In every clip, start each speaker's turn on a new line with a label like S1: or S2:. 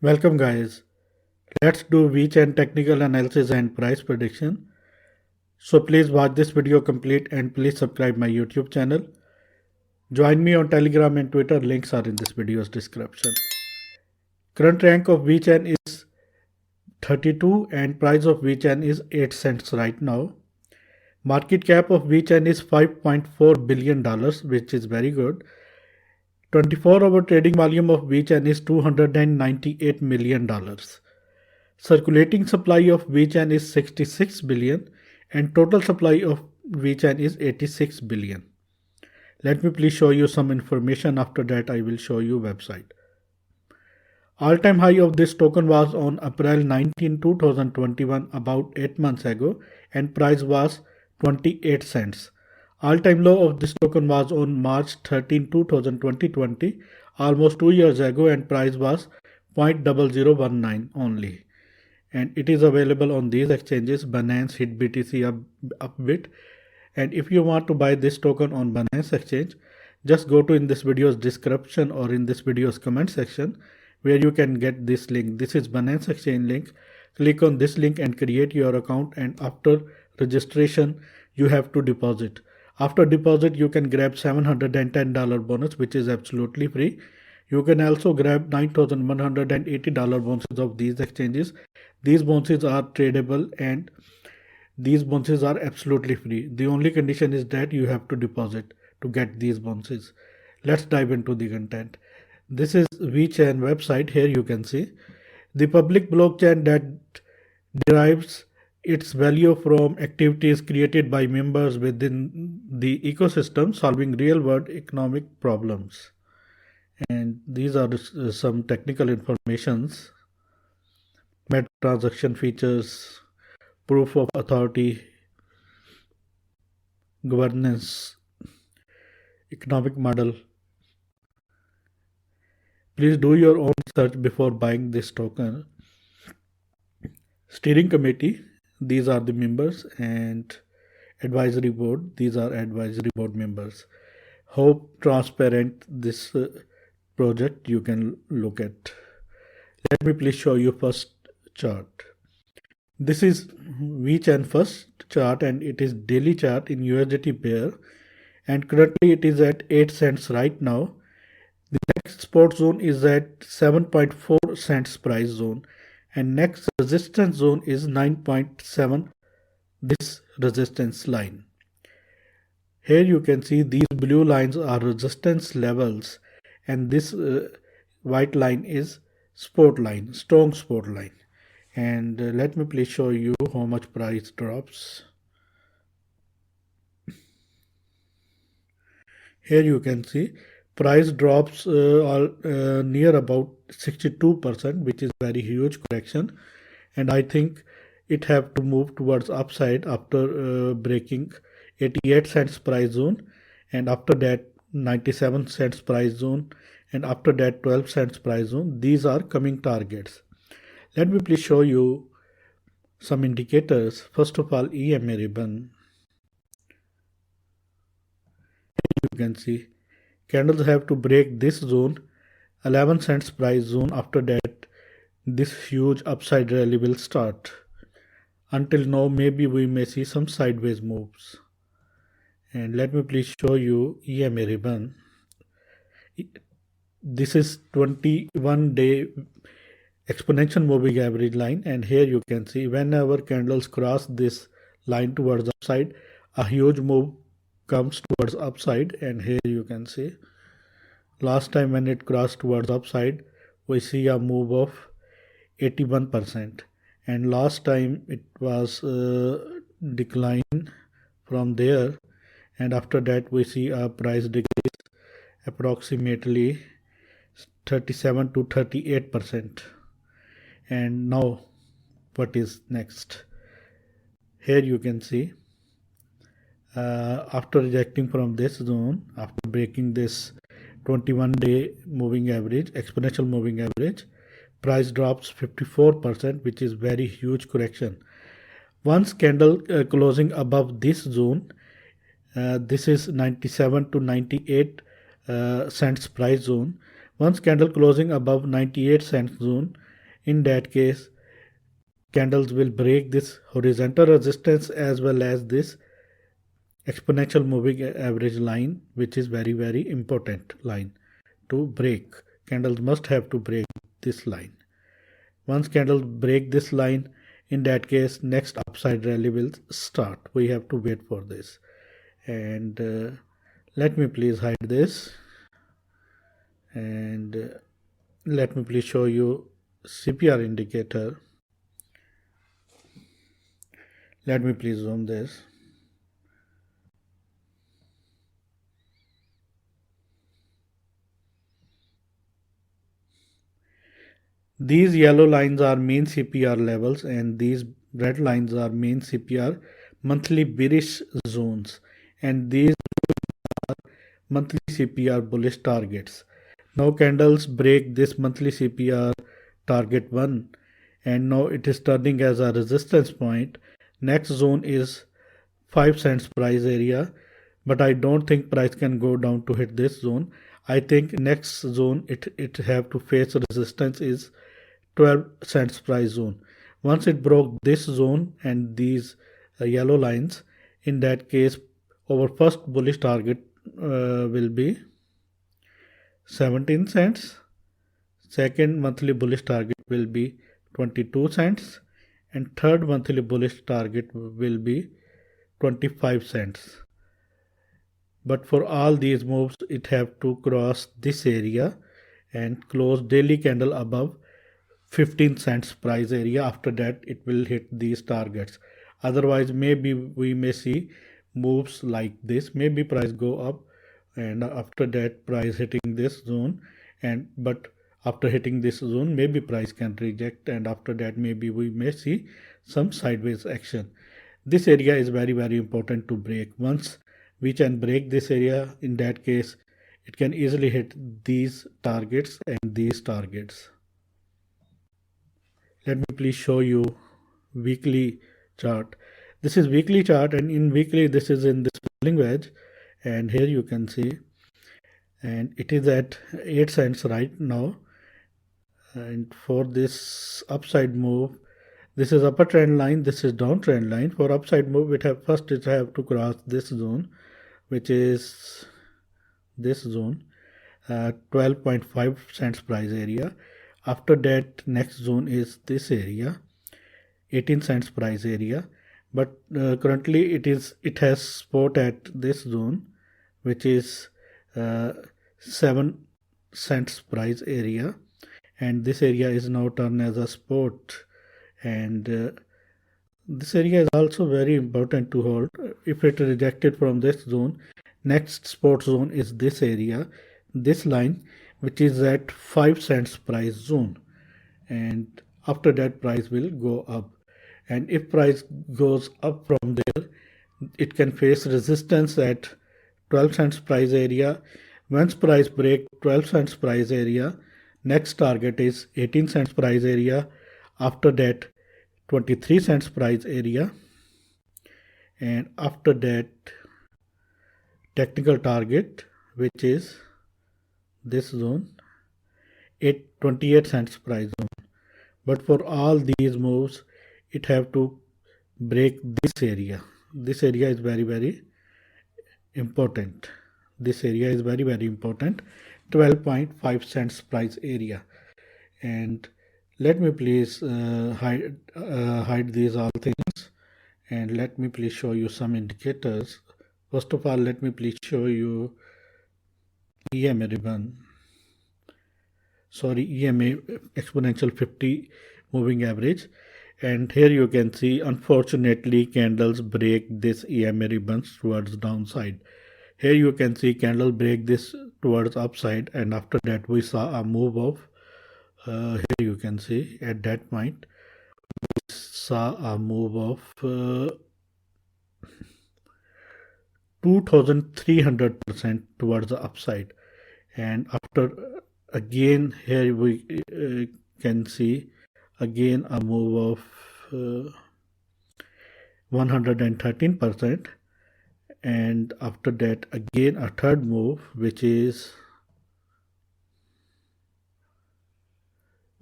S1: Welcome guys. Let's do VChain technical analysis and price prediction. So please watch this video complete and please subscribe my YouTube channel. Join me on Telegram and Twitter. Links are in this video's description. Current rank of VChain is 32 and price of VChain is 8 cents right now. Market cap of VChain is $5.4 billion, which is very good. 24-hour trading volume of VChain is $298 million. Circulating supply of VChain is 66 billion and total supply of VChain is 86 billion. Let me please show you some information. After that I will show you website. All-time high of this token was on April 19, 2021, about 8 months ago, and price was 28 cents. All-time low of this token was on March 13, 2020, almost 2 years ago, and price was 0.0019 only. And it is available on these exchanges: Binance, HitBTC, Upbit. And if you want to buy this token on Binance exchange, just go to in this video's description or in this video's comment section where you can get this link. This is Binance exchange link. Click on this link and create your account, and after registration you have to deposit. After deposit you can grab $710 bonus, which is absolutely free. You can also grab $9,180 bonuses of these exchanges. These bonuses are tradable and these bonuses are absolutely free. The only condition is that you have to deposit to get these bonuses. Let's dive into the content. This is VChain website. Here you can see the public blockchain that derives its value from activities created by members within the ecosystem solving real-world economic problems. And these are some technical informations: meta transaction features, proof of authority, governance, economic model. Please do your own research before buying this token. Steering committee, these are the members, and advisory board, these are advisory board members. How transparent this project you can look at. Let me please show you first chart. This is VChain first chart, and it is daily chart in USDT pair, and currently it is at 8 cents right now. The next support zone is at 7.4 cents price zone, and next resistance zone is 9.7, this resistance line. Here you can see these blue lines are resistance levels, and this white line is support line, strong support line. And let me please show you how much price drops. Here you can see price drops near about 62%, which is very huge correction, and I think it have to move towards upside after breaking 88 cents price zone, and after that 97 cents price zone, and after that 12 cents price zone. These are coming targets. Let me please show you some indicators. First of all, EMA ribbon. You can see candles have to break this zone, 11 cents price zone. After that this huge upside rally will start. Until now maybe we may see some sideways moves. And let me please show you EMA ribbon. This is 21-day exponential moving average line, and here you can see whenever candles cross this line towards upside, a huge move comes towards upside. And here you can see last time when it crossed towards upside we see a move of 81%, and last time it was decline from there, and after that we see a price decrease approximately 37 to 38%. And now what is next? Here you can see after rejecting from this zone, after breaking this 21-day moving average, exponential moving average, price drops 54%, which is very huge correction. Once candle closing above this zone, this is 97 to 98 cents price zone. Once candle closing above 98 cents zone, In that case, candles will break this horizontal resistance as well as this exponential moving average line, which is very important line to break. Candles must have to break this line. Once candles break this line, in that case next upside rally will start. We have to wait for this. And let me please hide this, and let me please show you CPR indicator. Let me please zoom this. These yellow lines are main CPR levels and these red lines are main CPR monthly bearish zones, and these monthly CPR bullish targets. Now candles break this monthly CPR target 1 and now it is turning as a resistance point. Next zone is 5 cents price area, but I don't think price can go down to hit this zone. I think next zone it have to face resistance is 12 cents price zone. Once it broke this zone and these yellow lines, in that case our first bullish target will be 17 cents. Second monthly bullish target will be 22 cents and third monthly bullish target will be 25 cents. But for all these moves it have to cross this area and close daily candle above 15 cents price area. After that it will hit these targets. Otherwise maybe we may see moves like this. Maybe price go up and after that price hitting this zone, and but after hitting this zone maybe price can reject, and after that maybe we may see some sideways action. This area is very important to break. Once we can break this area, in that case it can easily hit these targets and these targets. Let me please show you weekly chart. This is weekly chart, and in weekly this is in this falling wedge, and here you can see, and it is at 8 cents right now. And for this upside move, this is upper trend line, this is downtrend line. For upside move it have to cross this zone, which is this zone, 12.5 cents price area. After that next zone is this area, 18 cents price area, but currently it has support at this zone, which is 7 cents price area, and this area is now turned as a support, and this area is also very important to hold. If it rejected from this zone, next support zone is this area, this line, which is at 5 cents price zone, and after that price will go up. And if price goes up from there, it can face resistance at 12 cents price area. Once price break 12 cents price area, next target is 18 cents price area. After that 23 cents price area, and after that technical target, which is this zone, 28 cents price zone. But for all these moves it have to break this area. This area is very important. This area is very important, 12.5 cents price area. And let me please hide these all things, and let me please show you some indicators. First of all, let me please show you EMA ribbon. EMA exponential 50 moving average, and here you can see unfortunately candles break this EMA ribbons towards downside. Here you can see candle break this towards upside, and after that we saw a move of here you can see at that point we saw a move of 2300% towards the upside, and after again here we can see again a move of 113%, and after that again a third move which is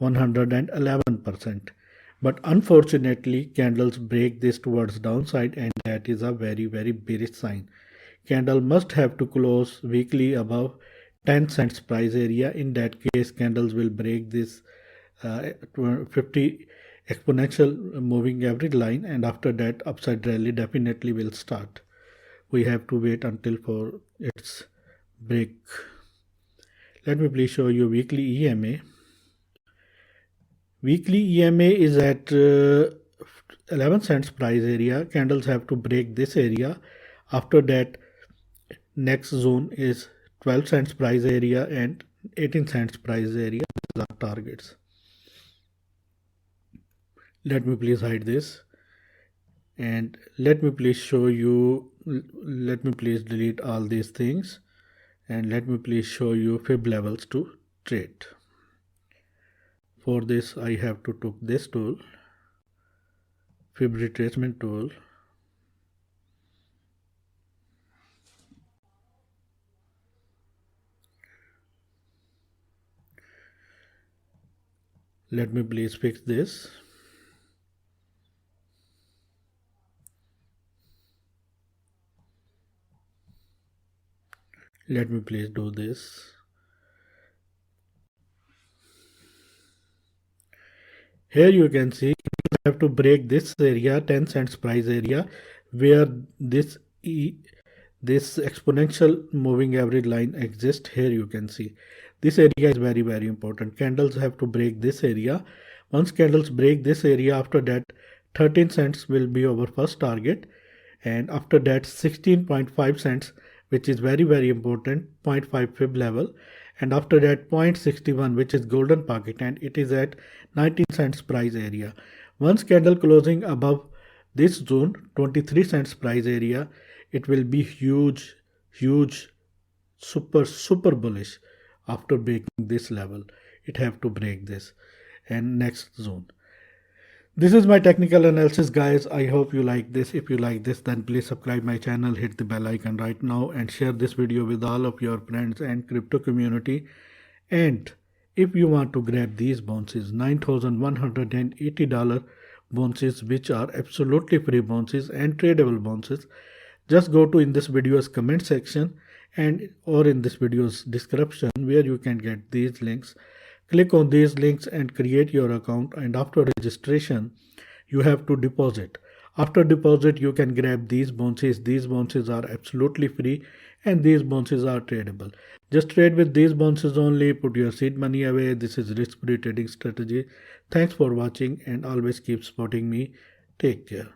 S1: 111%. But unfortunately, candles break this towards downside, and that is a very bearish sign. Candle must have to close weekly above 10 cents price area. In that case, candles will break this 50 exponential moving average line, and after that upside rally definitely will start. We have to wait until for its break. Let me please show you weekly EMA. Weekly EMA is at 11 cents price area. Candles have to break this area. After that, next zone is 12 cents price area and 18 cents price area. These are targets. Let me please hide this, and let me please show you, let me please delete all these things, and let me please show you fib levels to trade. For this I have to take this tool, fib retracement tool. Let me please fix this. Let me please do this. Here you can see you have to break this area, 10 cents price area, where this exponential moving average line exists. Here you can see this area is very important. Candles have to break this area. Once candles break this area, after that 13 cents will be our first target, and after that 16.5 cents, which is very important, 0.5 fib level, and after that 0.61, which is golden pocket, and it is at 19 cents price area. Once candle closing above this zone, 23 cents price area, it will be huge, super bullish. After breaking this level, it have to break this and next zone. This is my technical analysis, guys. I hope you like this. If you like this, then please subscribe my channel, hit the bell icon right now, and share this video with all of your friends and crypto community. And if you want to grab these bounces, $9,180 bounces, which are absolutely free bounces and tradable bounces, just go to in this video's comment section and or in this video's description, where you can get these links. Click on these links and create your account, and after registration you have to deposit. After deposit you can grab these bounces. These bounces are absolutely free and these bounces are tradable. Just trade with these bounces only, put your seed money away. This is risk-free trading strategy. Thanks for watching and always keep supporting me. Take care.